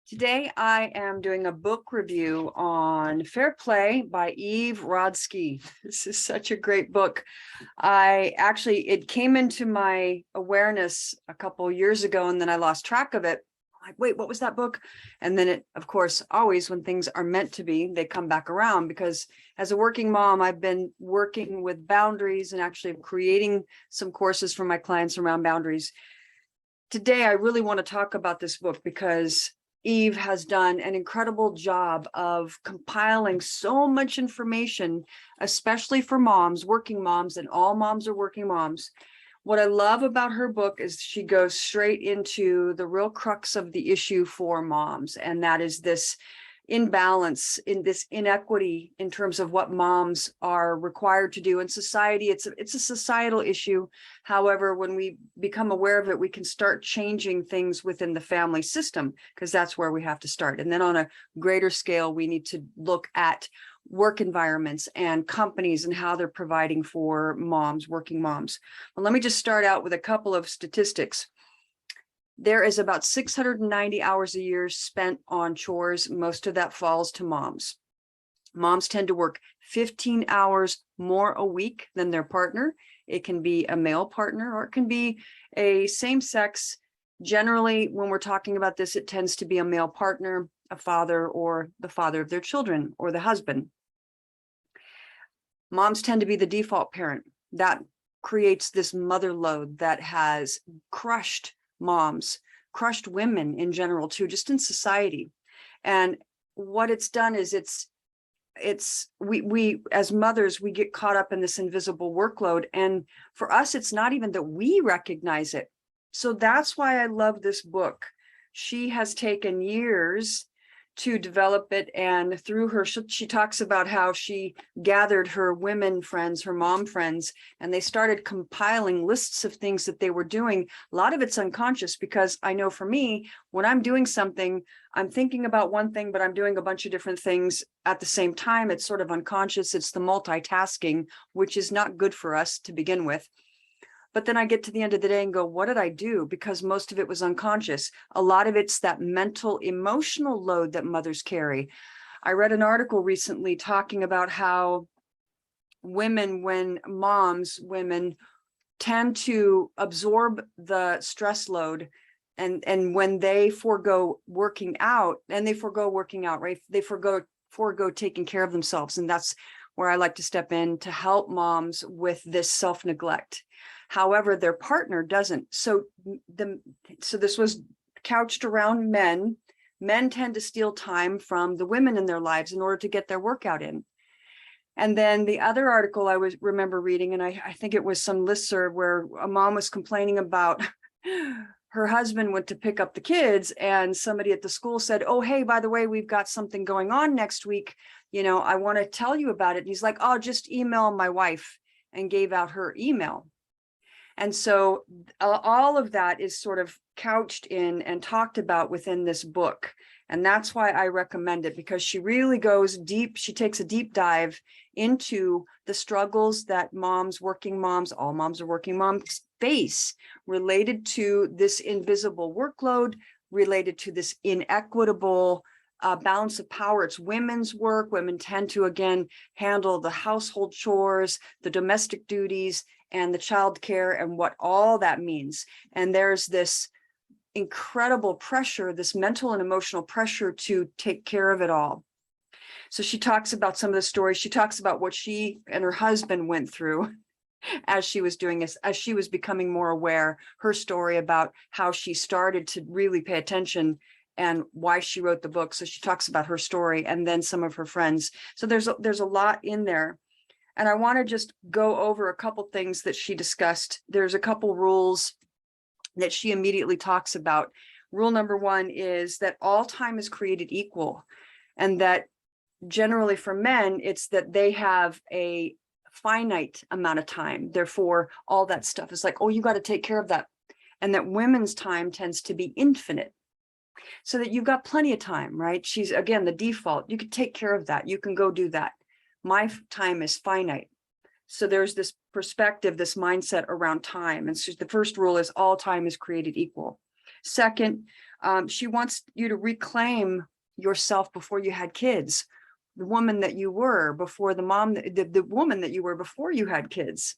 Today, I am doing a book review on Fair Play by Rodsky. This is such a great book. It came into my awareness a couple years ago, and then I lost track of it. I'm like, wait, what was that book? And then it, of course, always when things are meant to be, they come back around, because as a working mom, I've been working with boundaries and actually creating some courses for my clients around boundaries. Today, I really want to talk about this book because Eve has done an incredible job of compiling so much information, especially for moms, working moms, and all moms are working moms. What I love about her book is she goes straight into the real crux of the issue for moms, and that is this imbalance, in this inequity in terms of what moms are required to do in society. It's a societal issue. However, when we become aware of it, we can start changing things within the family system, because that's where we have to start. And then on a greater scale, we need to look at work environments and companies and how they're providing for moms, working moms. Well, let me just start out with a couple of statistics. There is about 690 hours a year spent on chores. Most of that falls to moms. Moms tend to work 15 hours more a week than their partner. It can be a male partner or it can be a same-sex. Generally, when we're talking about this, it tends to be a male partner, a father, or the father of their children, or the husband. Moms tend to be the default parent. That creates this mother load that has crushed moms, crushed women in general too, just in society. And what it's done is we as mothers, we get caught up in this invisible workload. And for us, it's not even that we recognize it. So that's why I love this book. She has taken years to develop it, and through her, she talks about how she gathered her women friends, her mom friends, and they started compiling lists of things that they were doing. A lot of it's unconscious, because I know for me, when I'm doing something, I'm thinking about one thing, but I'm doing a bunch of different things at the same time. It's sort of unconscious. It's the multitasking, which is not good for us to begin with. But then I get to the end of the day and go, what did I do? Because most of it was unconscious. A lot of it's that mental, emotional load that mothers carry. I read an article recently talking about how women tend to absorb the stress load. And when they forego working out, right? They forego taking care of themselves. And that's where I like to step in to help moms with this self-neglect. However, their partner doesn't. So this was couched around men. Men tend to steal time from the women in their lives in order to get their workout in. And then the other article I remember reading, and I think it was some listserv where a mom was complaining about her husband went to pick up the kids, and somebody at the school said, oh, hey, by the way, we've got something going on next week. I want to tell you about it. And he's like, oh, just email my wife, and gave out her email. And so all of that is sort of couched in and talked about within this book. And that's why I recommend it, because she really goes deep. She takes a deep dive into the struggles that moms, working moms, all moms are working moms, face related to this invisible workload, related to this inequitable balance of power. It's women's work. Women tend to, again, handle the household chores, the domestic duties, and the child care, and what all that means. And there's this incredible pressure, this mental and emotional pressure to take care of it all. So she talks about some of the stories. She talks about what she and her husband went through as she was doing this, as she was becoming more aware, her story about how she started to really pay attention and why she wrote the book. So she talks about her story and then some of her friends. So there's a lot in there. And I want to just go over a couple things that she discussed. There's a couple rules that she immediately talks about. Rule number one is that all time is created equal, and that generally for men, it's that they have a finite amount of time. Therefore, all that stuff is like, oh, you got to take care of that. And that women's time tends to be infinite, so that you've got plenty of time, right? She's, again, the default. You could take care of that. You can go do that. My time is finite. So there's this perspective, this mindset around time. And so the first rule is all time is created equal. Second, she wants you to reclaim yourself before you had kids, the woman that you were before, the woman that you were before you had kids.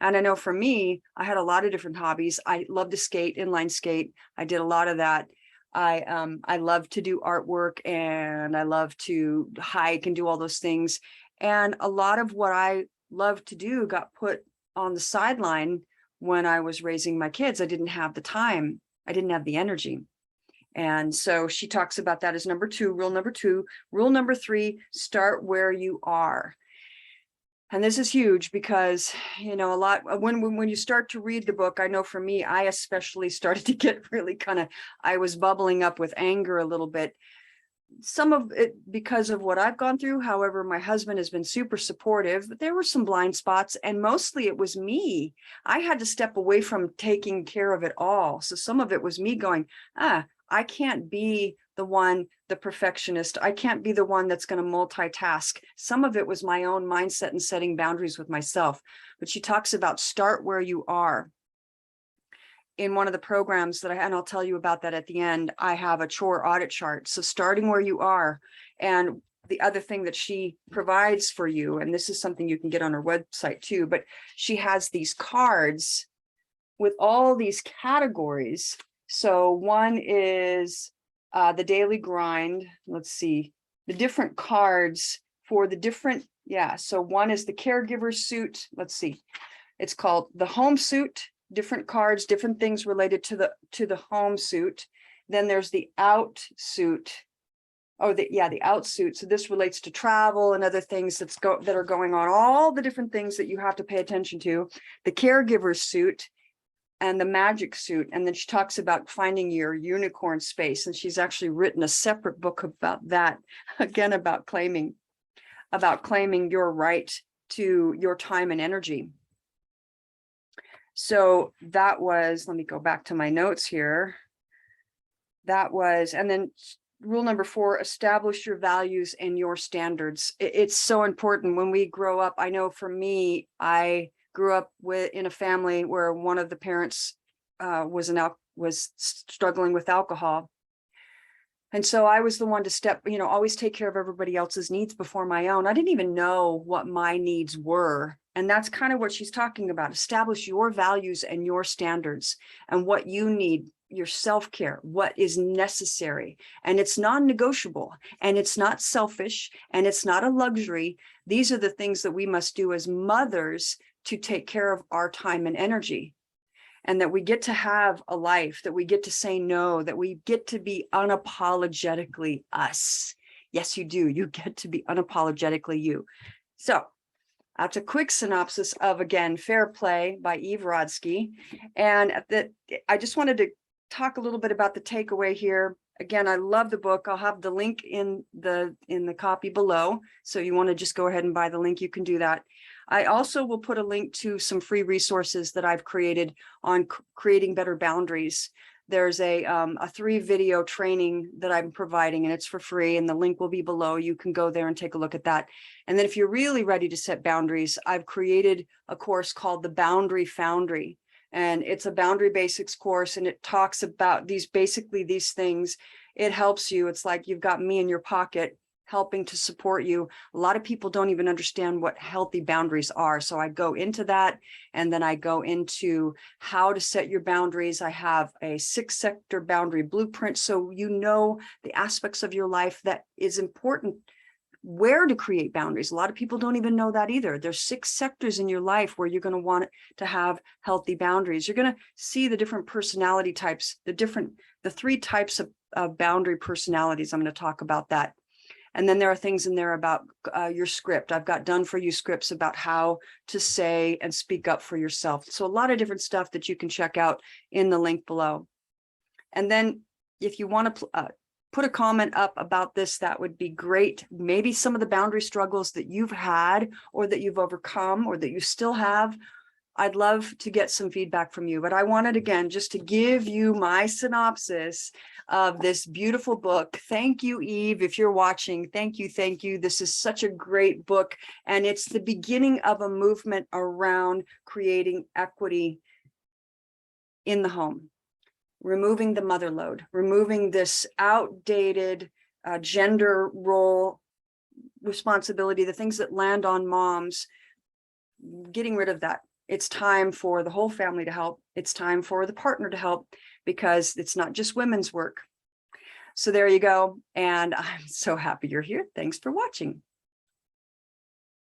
And I know for me, I had a lot of different hobbies. I love to skate, inline skate. I did a lot of that. I love to do artwork, and I love to hike and do all those things. And a lot of what I love to do got put on the sideline when I was raising my kids. I didn't have the time. I didn't have the energy. And so she talks about that as number two, rule number two. Rule number three, start where you are. And this is huge because, you know, a lot when you start to read the book, I know for me, I especially started to get really I was bubbling up with anger a little bit. Some of it because of what I've gone through. However, my husband has been super supportive, but there were some blind spots, and mostly it was me. I had to step away from taking care of it all. So some of it was me going, I can't be the perfectionist. I can't be the one that's going to multitask. Some of it was my own mindset and setting boundaries with myself. But she talks about start where you are. In one of the programs and I'll tell you about that at the end, I have a chore audit chart. So starting where you are. And the other thing that she provides for you, and this is something you can get on her website too, but she has these cards with all these categories. So one is the daily grind. Let's see, the different cards for the different, so one is the caregiver suit. Let's see, it's called the home suit, different cards, different things related to the home suit. Then there's the out suit. Oh, the out suit. So this relates to travel and other things that are going on, all the different things that you have to pay attention to. The caregiver suit and the magic suit. And then she talks about finding your unicorn space. And she's actually written a separate book about that, again, about claiming your right to your time and energy. So that was, let me go back to my notes here. That was, and then rule number 4, establish your values and your standards. It's so important when we grow up. I know for me, I grew up in a family where one of the parents was struggling with alcohol. And so I was the one to always take care of everybody else's needs before my own. I didn't even know what my needs were. And that's kind of what she's talking about. Establish your values and your standards and what you need, your self-care, what is necessary. And it's non-negotiable, and it's not selfish, and it's not a luxury. These are the things that we must do as mothers to take care of our time and energy. And that we get to have a life, that we get to say no, that we get to be unapologetically us. Yes, you do. You get to be unapologetically you. So that's a quick synopsis of, again, Fair Play by Eve Rodsky. And I just wanted to talk a little bit about the takeaway here. Again, I love the book. I'll have the link in the copy below. So you want to just go ahead and buy the link, you can do that. I also will put a link to some free resources that I've created on creating better boundaries. There's a 3-video training that I'm providing, and it's for free, and the link will be below. You can go there and take a look at that. And then if you're really ready to set boundaries, I've created a course called the Boundary Foundry. And it's a boundary basics course, and it talks about these things. It helps you. It's like you've got me in your pocket, helping to support you. A lot of people don't even understand what healthy boundaries are. So I go into that, and then I go into how to set your boundaries. I have a 6-sector boundary blueprint, so you know the aspects of your life that is important, where to create boundaries. A lot of people don't even know that either. There's 6 sectors in your life where you're going to want to have healthy boundaries. You're going to see the different personality types, the 3 types of boundary personalities. I'm going to talk about that. And then there are things in there about your script. I've got done for you scripts about how to say and speak up for yourself. So a lot of different stuff that you can check out in the link below. And then if you want to put a comment up about this, that would be great. Maybe some of the boundary struggles that you've had, or that you've overcome, or that you still have. I'd love to get some feedback from you. But I wanted, again, just to give you my synopsis of this beautiful book. Thank you, Eve, if you're watching. Thank you, thank you. This is such a great book, and it's the beginning of a movement around creating equity in the home. removing the mother load, removing this outdated gender role responsibility, the things that land on moms, getting rid of that. It's time for the whole family to help. It's time for the partner to help, because it's not just women's work. So there you go. And I'm so happy you're here. Thanks for watching.